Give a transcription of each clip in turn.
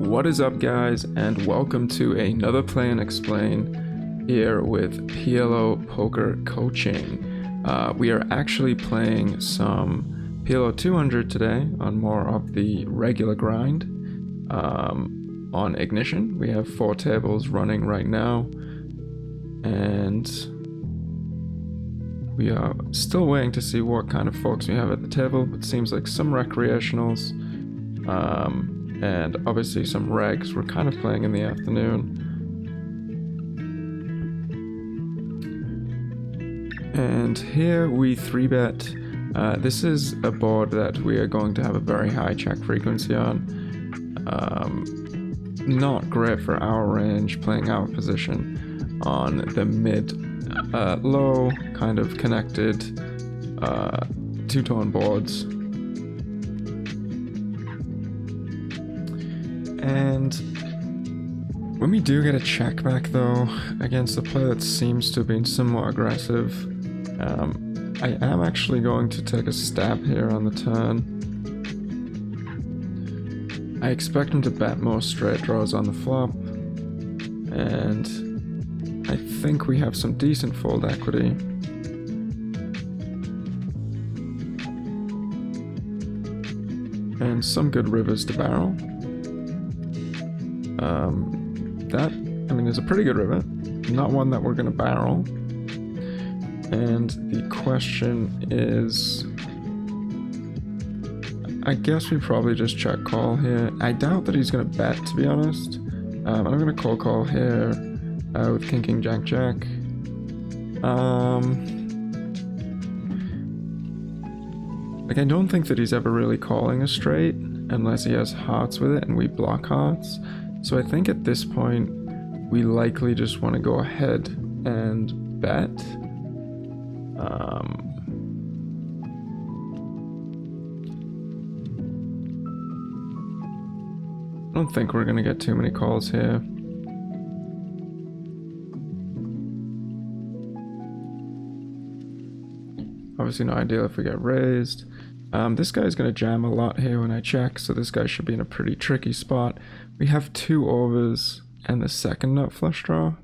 What is up, guys, and welcome to another Play and Explain here with PLO Poker Coaching. We are actually playing some PLO 200 today on more of the regular grind. On Ignition, we have 4 tables running right now, and we are still waiting to see what kind of folks we have at the table. It seems like some recreationals, and obviously some regs. We're kind of playing in the afternoon. And here we 3-bet. This is a board that we are going to have a very high check frequency on. Not great for our range, playing our position on the mid low kind of connected two-tone boards. And when we do get a check back though against a player that seems to have been somewhat aggressive, I am actually going to take a stab here on the turn. I expect him to bet more straight draws on the flop, and I think we have some decent fold equity. And some good rivers to barrel. That, I mean, is a pretty good river, not one that we're going to barrel. And the question is, I guess we probably just check call here. I doubt that he's going to bet, to be honest. I'm going to call here with King, Jack, Jack. Like, I don't think that he's ever really calling a straight unless he has hearts with it and we block hearts. So I think at this point we likely just want to go ahead and bet. I don't think we're going to get too many calls here. Obviously not ideal if we get raised. This guy's going to jam a lot here when I check, so this guy should be in a pretty tricky spot. We have 2 overs and the second nut flush draw.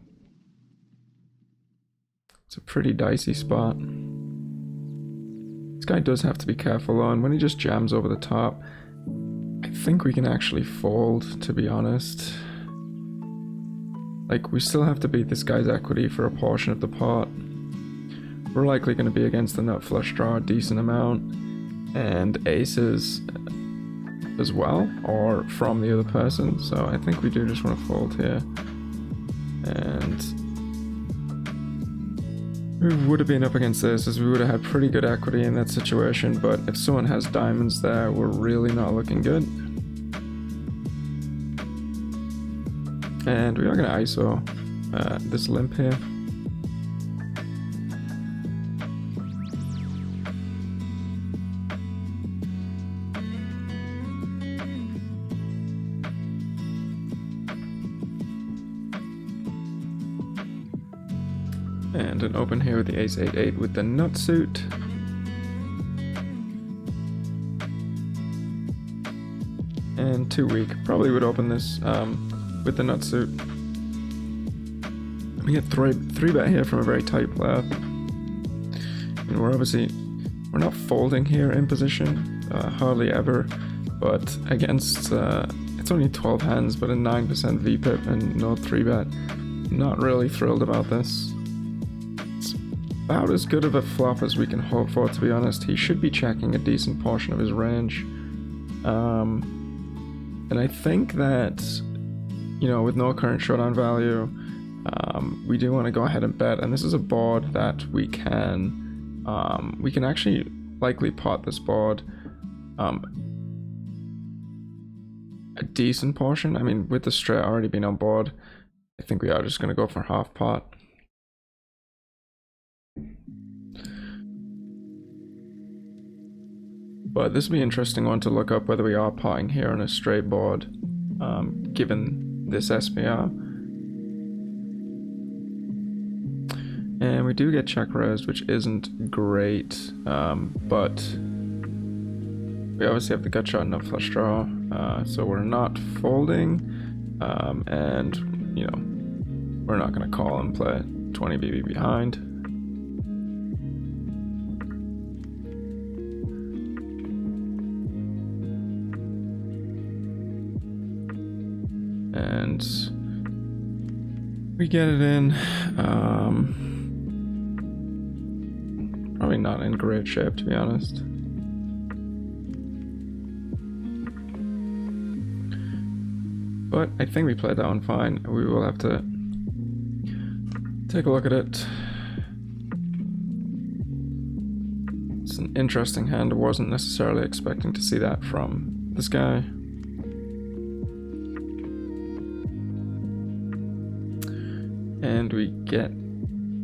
It's a pretty dicey spot. This guy does have to be careful on. When he just jams over the top, I think we can actually fold, to be honest. Like, we still have to beat this guy's equity for a portion of the pot. We're likely going to be against the nut flush draw a decent amount, and aces as well, or from the other person. So I think we do just want to fold here. And we would have been up against this as we would have had pretty good equity in that situation, but if someone has diamonds there, we're really not looking good. And we are going to ISO this limp here. And an open here with the ace 8-8 with the nut suit. And too weak. Probably would open this with the nut suit. We get 3-bet here from a very tight player. And we're not folding here in position, hardly ever. But against, it's only 12 hands, but a 9% VPIP and no 3-bet. Not really thrilled about this. About as good of a flop as we can hope for, to be honest. He should be checking a decent portion of his range. And I think that, you know, with no current showdown value, we do want to go ahead and bet. And this is a board that we can actually likely pot this board a decent portion. I mean, with the straight already being on board, I think we are just going to go for half pot. But this will be an interesting one to look up, whether we are potting here on a straight board, given this SPR. And we do get check raised, which isn't great, but we obviously have the gut shot, no flush draw. So we're not folding, and you know, we're not going to call and play 20 BB behind. And we get it in. Probably not in great shape, to be honest. But I think we played that one fine. We will have to take a look at it. It's an interesting hand. I wasn't necessarily expecting to see that from this guy. And we get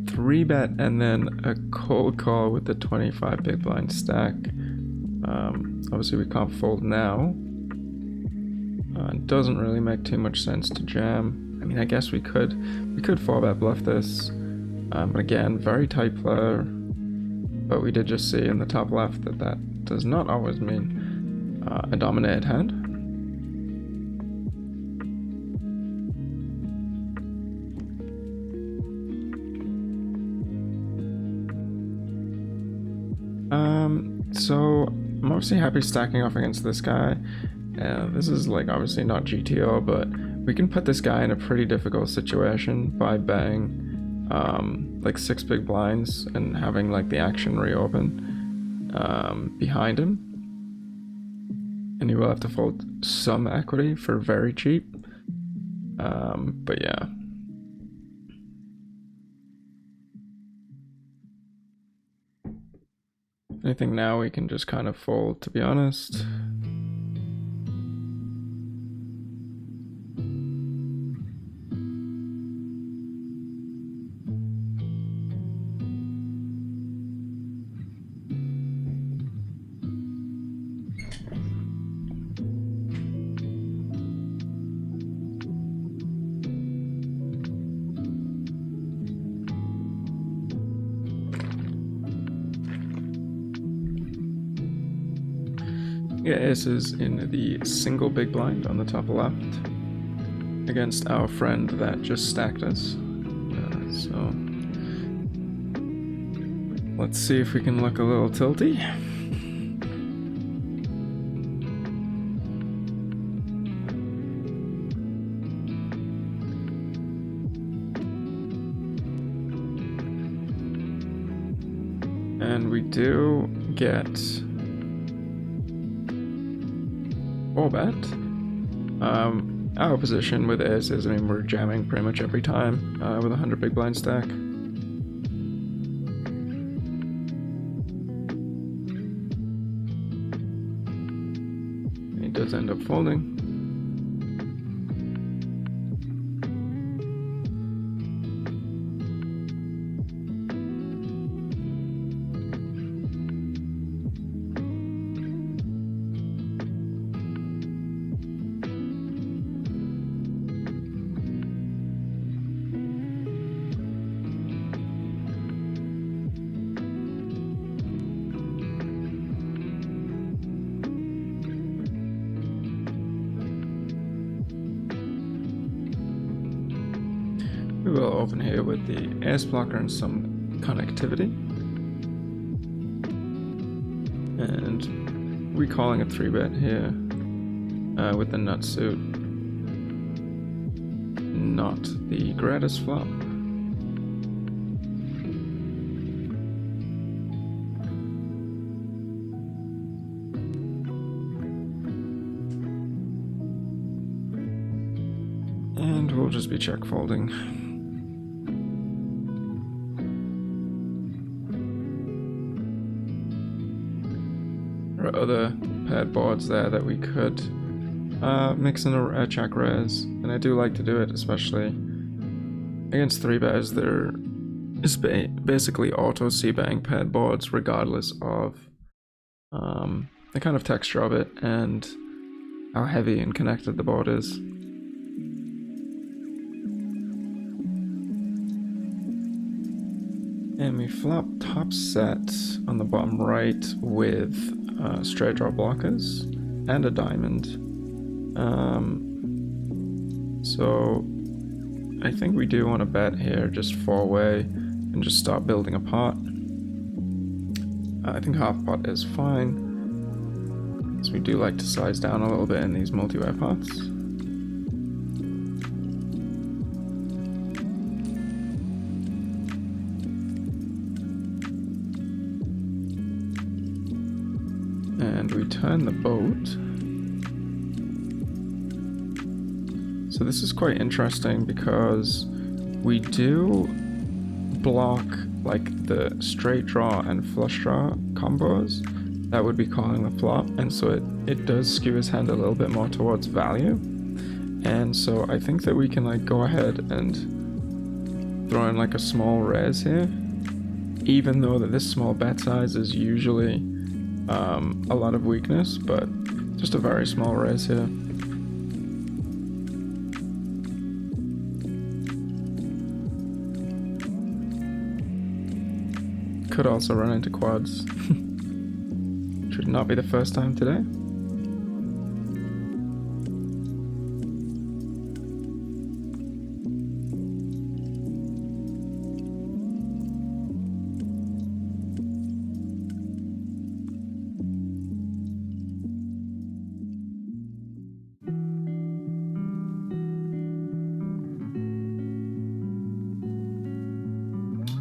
3-bet and then a cold call with the 25 big blind stack. Obviously we can't fold now. It doesn't really make too much sense to jam. I mean, I guess we could 4-bet bluff this. But again, very tight player. But we did just see in the top left that that does not always mean a dominated hand. So I'm obviously happy stacking off against this guy. This is like obviously not GTO, but we can put this guy in a pretty difficult situation by betting like 6 big blinds and having like the action reopen behind him. And he will have to fold some equity for very cheap. But yeah. I think now we can just kind of fold, to be honest. Yeah, ace is in the single big blind on the top left against our friend that just stacked us. So let's see if we can look a little tilty. And we do get 4-bet. Our position with ace is, I mean, we're jamming pretty much every time with a 100 big blind stack. And he does end up folding. We will open here with the ace blocker and some connectivity. And recalling a 3-bet here with the nut suit. Not the greatest flop. And we'll just be check folding. There are other paired boards there that we could mix in a check raise, and I do like to do it, especially against 3-betters. There is basically auto c-betting paired boards regardless of the kind of texture of it and how heavy and connected the board is. And we flop top set on the bottom right with straight draw blockers and a diamond. So I think we do want to bet here, just 4-way and just start building a pot. I think half pot is fine, so we do like to size down a little bit in these multi-way pots. And we turn the boat. So this is quite interesting because we do block like the straight draw and flush draw combos that would be calling the flop, and so it does skew his hand a little bit more towards value. And so I think that we can like go ahead and throw in like a small raise here, even though that this small bet size is usually a lot of weakness, but just a very small raise here. Could also run into quads. Should not be the first time today.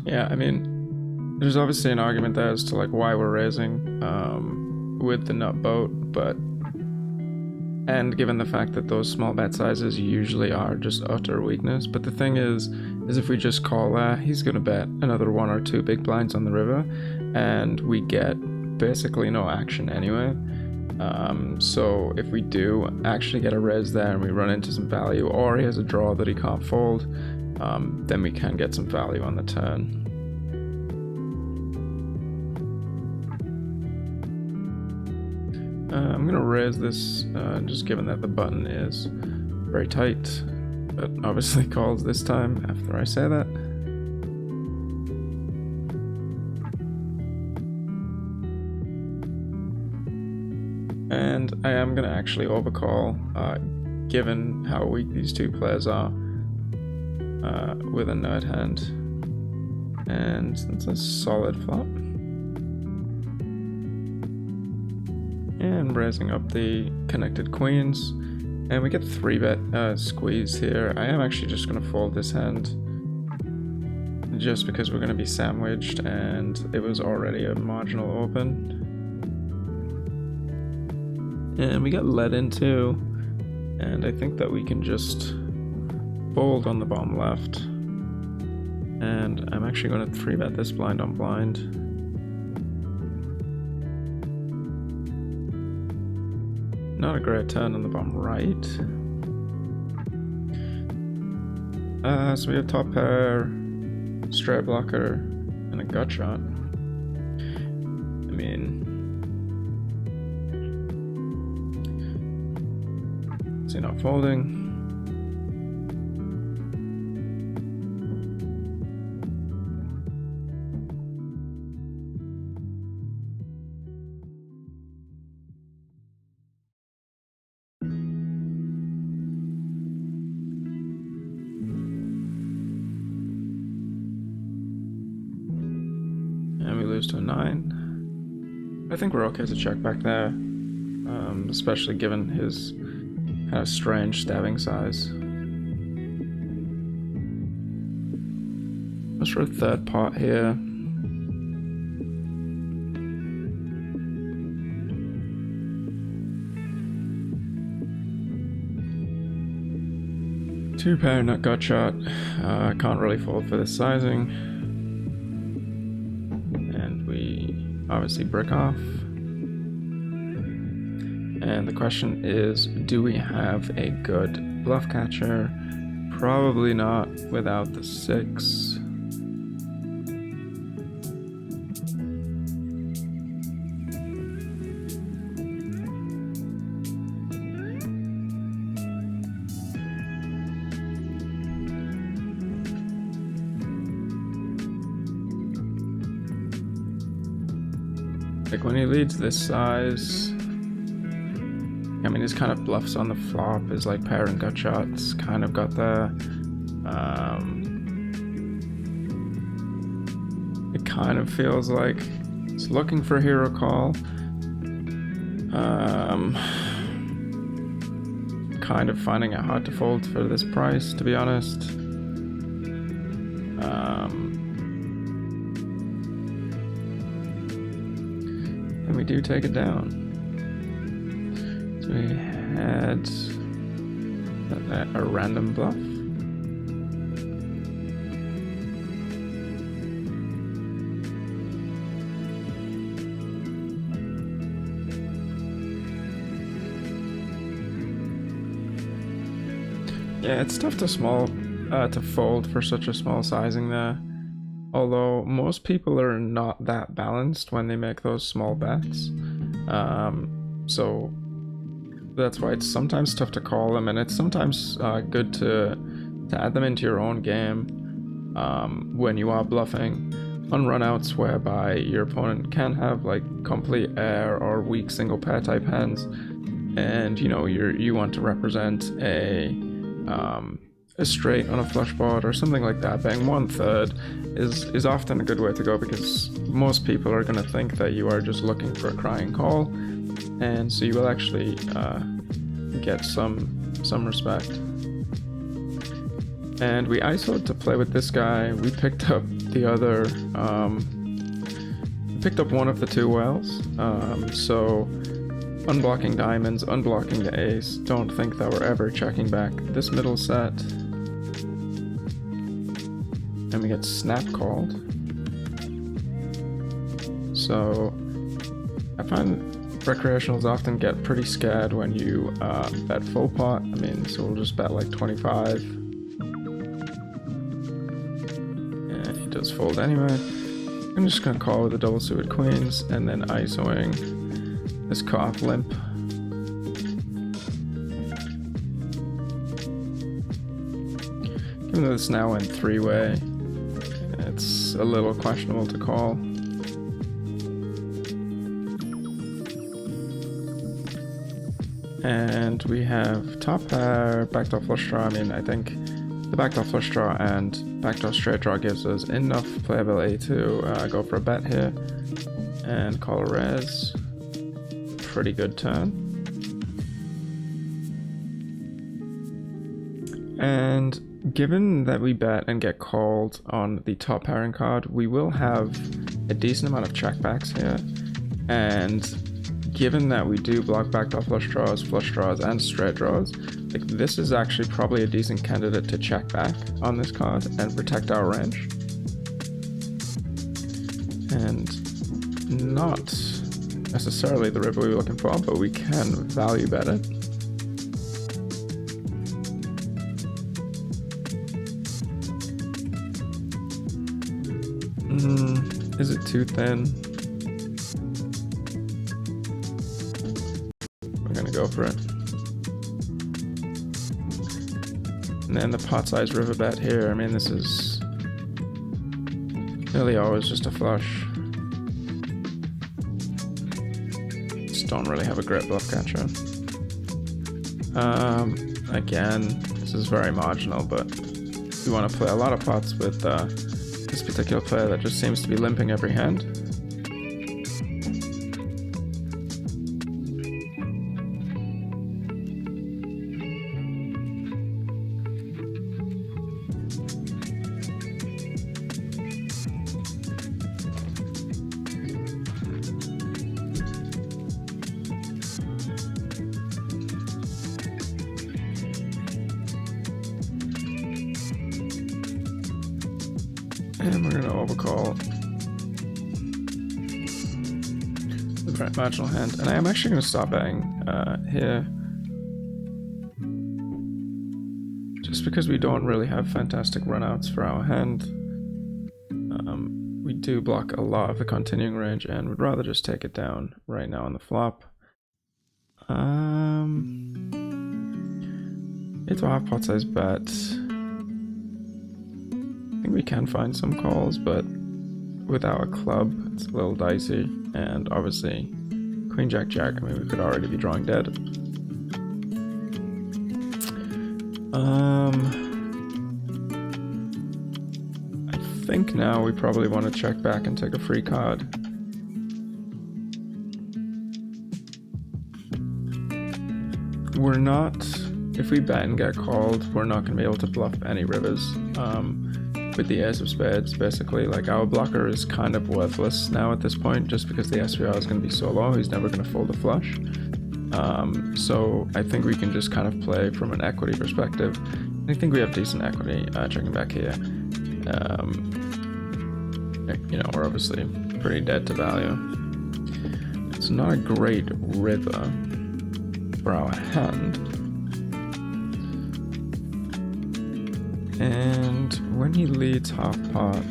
Yeah, I mean, there's obviously an argument there as to like why we're raising with the nut boat, but and given the fact that those small bet sizes usually are just utter weakness. But the thing is if we just call that, he's gonna bet another 1 or 2 big blinds on the river, and we get basically no action anyway. So if we do actually get a raise there and we run into some value, or he has a draw that he can't fold, then we can get some value on the turn. I'm gonna raise this, just given that the button is very tight, but obviously calls this time after I say that. And I am gonna actually overcall, given how weak these two players are, with a nut hand, and that's a solid flop. And raising up the connected queens, and we get 3-bet squeeze here. I am actually just going to fold this hand just because we're going to be sandwiched, and it was already a marginal open. And we got led into, and I think that we can just fold on the bottom left. And I'm actually going to 3-bet this blind on blind. Not a great turn on the bottom right. So we have top pair, straight blocker, and a gut shot. I mean, is he not folding? To a 9. I think we're okay to check back there, especially given his kind of strange stabbing size. Let's for a third pot here. Two pair nut gut shot. Can't really fold for this sizing. Obviously brick off. And the question is, do we have a good bluff catcher? Probably not without the 6. Like when he leads this size, I mean, his kind of bluffs on the flop, his like pair and gut shots kind of got there. It kind of feels like it's looking for a hero call. Kind of finding it hard to fold for this price, to be honest. And we do take it down. So we had a random bluff. Yeah, it's tough to fold for such a small sizing there. Although most people are not that balanced when they make those small bets. So that's why it's sometimes tough to call them, and it's sometimes good to add them into your own game when you are bluffing on runouts whereby your opponent can have like complete air or weak single pair type hands, and you know you want to represent a straight on a flush board or something like that. Betting 1/3 is often a good way to go, because most people are going to think that you are just looking for a crying call, and so you will actually get some respect. And we ISO'd to play with this guy. We picked up the other, picked up one of the two wells. So unblocking diamonds, unblocking the ace. Don't think that we're ever checking back this middle set. And we get snap called. So I find recreationals often get pretty scared when you bet full pot. I mean, so we'll just bet like 25. And he does fold anyway. I'm just gonna call with the double suited queens and then ISOing this cutoff limp. Even though this now went three-way, it's a little questionable to call. And we have top pair, backdoor flush draw. I mean, I think the backdoor flush draw and backdoor straight draw gives us enough playability to go for a bet here and call a raise. Pretty good turn. And given that we bet and get called on the top pairing card, we will have a decent amount of checkbacks here. And given that we do block backdoor flush draws, and straight draws, like this is actually probably a decent candidate to check back on this card and protect our range. And not necessarily the river we were looking for, but we can value bet it. Is it too thin? We're gonna go for it. And then the pot size river bet here, I mean, this is nearly always just a flush. Just don't really have a great bluff catcher. Again, this is very marginal, but we want to play a lot of pots with this particular player that just seems to be limping every hand. And we're gonna overcall the right marginal hand. And I am actually gonna stop betting here. Just because we don't really have fantastic runouts for our hand. We do block a lot of the continuing range and would rather just take it down right now on the flop. It's a half pot size bet. I think we can find some calls, but without a club, it's a little dicey. And obviously, Queen Jack Jack, I mean, we could already be drawing dead. I think now we probably want to check back and take a free card. We're not, if we bet and get called, we're not going to be able to bluff any rivers with the ace of spades, basically. Like, our blocker is kind of worthless now at this point, just because the SVR is going to be so low, he's never going to fold a flush. So I think we can just kind of play from an equity perspective. I think we have decent equity, checking back here. You know, we're obviously pretty dead to value. It's not a great river for our hand. And when he leads half pot,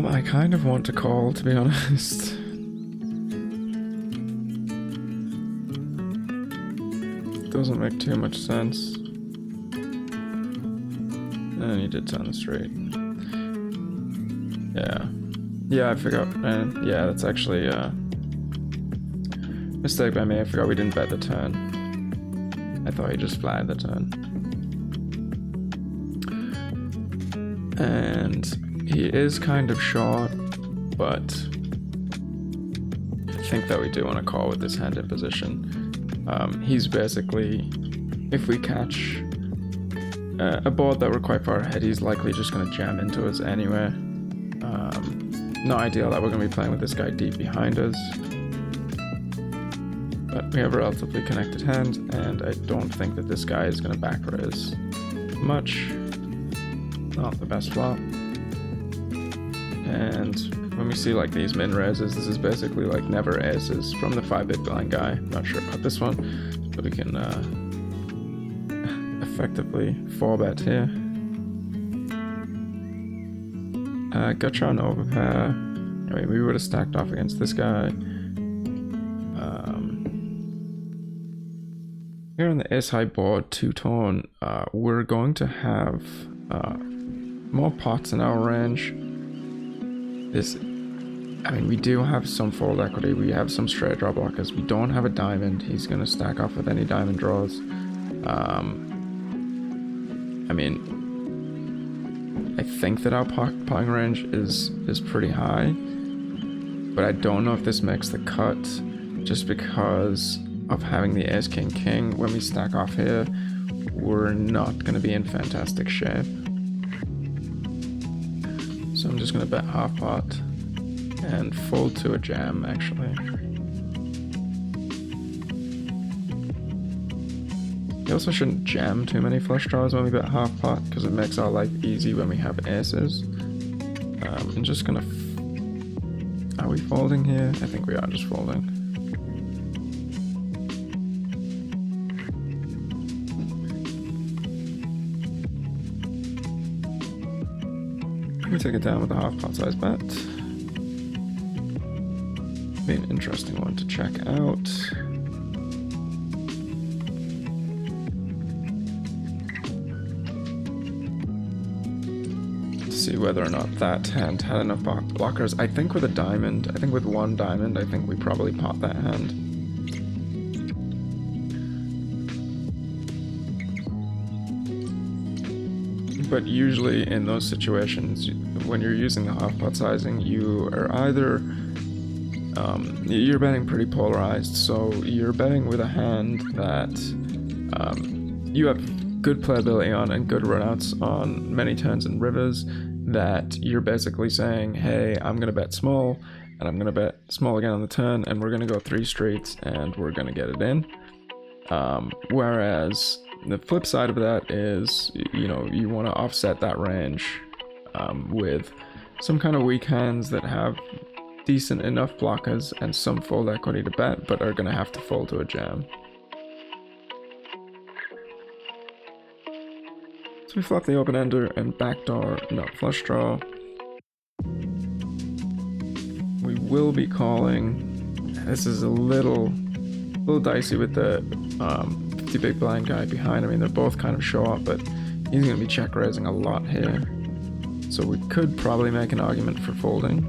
I kind of want to call, to be honest. Doesn't make too much sense. And he did turn straight. Yeah, I forgot. And yeah, that's actually a mistake by me. I forgot we didn't bet the turn. I thought he just flagged the turn. And he is kind of short, but I think that we do want to call with this hand in position. He's basically, if we catch a board that we're quite far ahead, he's likely just going to jam into us anyway. Not ideal that we're going to be playing with this guy deep behind us, but we have a relatively connected hand, and I don't think that this guy is going to back raise much. Not the best flop. And when we see like these min raises, this is basically like never aces from the 5 big blind guy. Not sure about this one, but we can effectively 4-bet here. Gotcha on overpair. I mean, we would have stacked off against this guy. Here on the ace high board, two-tone, we're going to have more pots in our range. I mean, we do have some fold equity, we have some straight draw blockers, we don't have a diamond, he's going to stack off with any diamond draws. I mean, I think that our potting range is pretty high, but I don't know if this makes the cut, just because of having the ace king king. When we stack off here, we're not going to be in fantastic shape. So I'm just going to bet half pot and fold to a jam, actually. You also shouldn't jam too many flush draws when we bet half pot, because it makes our life easy when we have aces. I'm just going to... Are we folding here? I think we are just folding. We take it down with a half pot size bet. Be an interesting one to check out. To see whether or not that hand had enough blockers. I think with a diamond, I think with one diamond, I think we probably pot that hand. But usually in those situations, when you're using the half pot sizing, you are either you're betting pretty polarized, so you're betting with a hand that you have good playability on and good runouts on many turns and rivers, that you're basically saying, hey, I'm gonna bet small, and I'm gonna bet small again on the turn, and we're gonna go 3 streets and we're gonna get it in. Whereas the flip side of that is, you know, you want to offset that range with some kind of weak hands that have decent enough blockers and some fold equity to bet, but are going to have to fold to a jam. So we flop the open ender and backdoor nut flush draw. We will be calling, this is a little dicey with the 50 big blind guy behind. I mean, they're both kind of short, but he's going to be check raising a lot here. So we could probably make an argument for folding,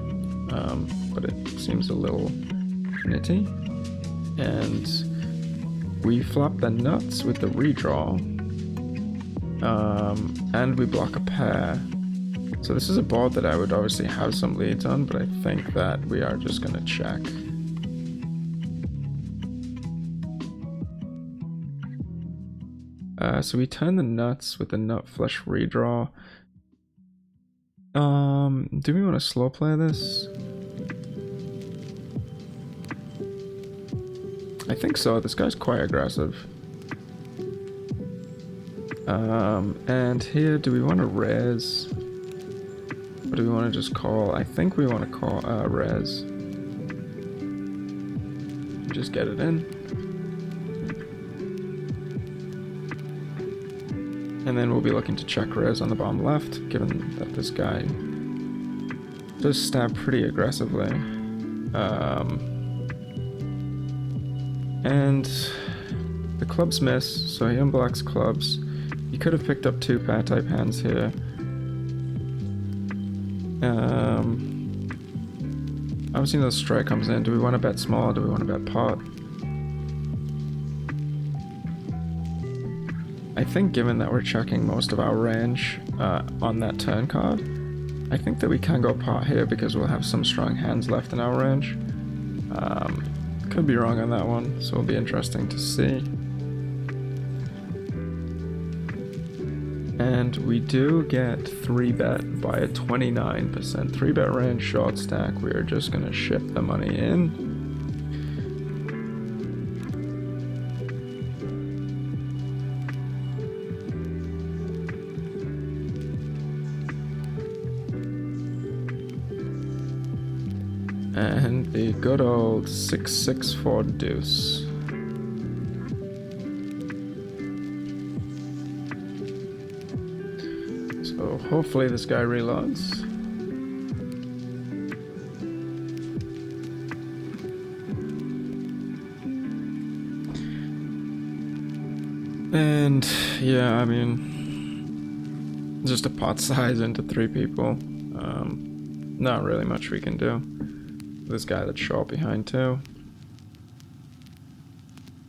but it seems a little nitty. And we flop the nuts with the redraw, and we block a pair. So this is a board that I would obviously have some leads on, but I think that we are just going to check. So we turn the nuts with the nut flush redraw. Do we want to slow play this? I think so. This guy's quite aggressive. And here, do we want to raise? Or do we want to just call? I think we want to call raise. Just get it in. And then we'll be looking to check raise on the bottom left, given that this guy does stab pretty aggressively. And the clubs miss, so he unblocks clubs. He could have picked up two pair type hands here. Obviously the strike comes in. Do we want to bet small or do we want to bet pot? I think given that we're checking most of our range on that turn card, I think that we can go pot here because we'll have some strong hands left in our range. Could be wrong on that one, so it'll be interesting to see. And we do get 3-bet by a 29%. 3-bet range short stack. We are just going to ship the money in. And the good old 6-6-4 deuce. So hopefully this guy reloads. And yeah, I mean, just a pot size into 3 people. Not really much we can do. This guy that's short behind too.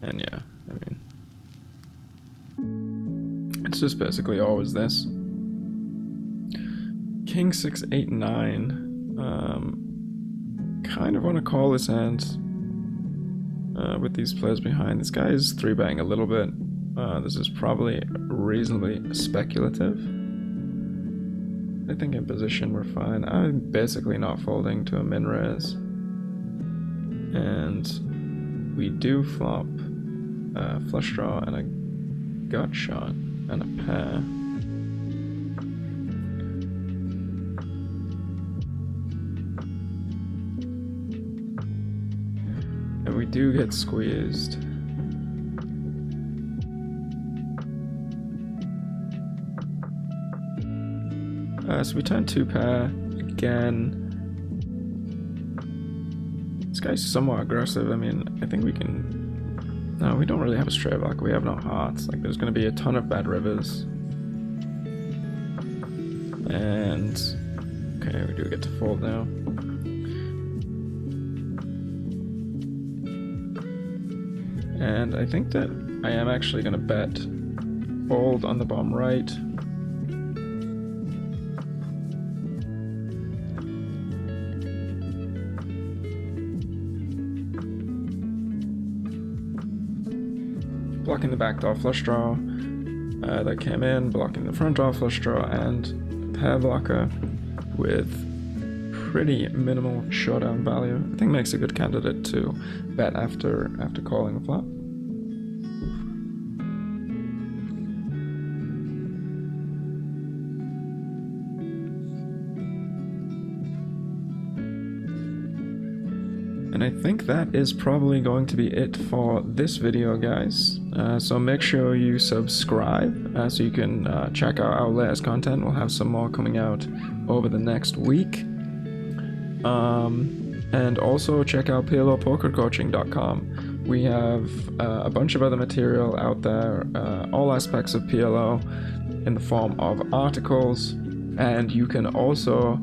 And yeah, I mean, it's just basically always this. King 6-8-9. Kind of want to call this hand with these players behind. This guy is 3-betting a little bit. This is probably reasonably speculative. I think in position we're fine. I'm basically not folding to a min raise. And we do flop a flush draw and a gut shot and a pair. And we do get squeezed. So we turn 2-pair again. This guy's somewhat aggressive. I mean, I think we can... No, we don't really have a straight block. We have no hearts. Like, there's going to be a ton of bad rivers. And... okay, we do get to fold now. And I think that I am actually going to bet fold on the bottom right. Blocking the backdoor flush draw that came in, blocking the front door flush draw, and pair blocker with pretty minimal showdown value. I think makes a good candidate to bet after calling the flop. And I think that is probably going to be it for this video, guys. So make sure you subscribe so you can check out our latest content. We'll have some more coming out over the next week. And also check out PLOpokercoaching.com. We have a bunch of other material out there, all aspects of PLO in the form of articles, and you can also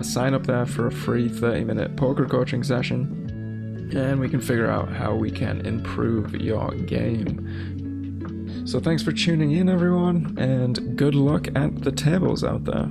sign up there for a free 30-minute poker coaching session, and we can figure out how we can improve your game. So thanks for tuning in, everyone, and good luck at the tables out there.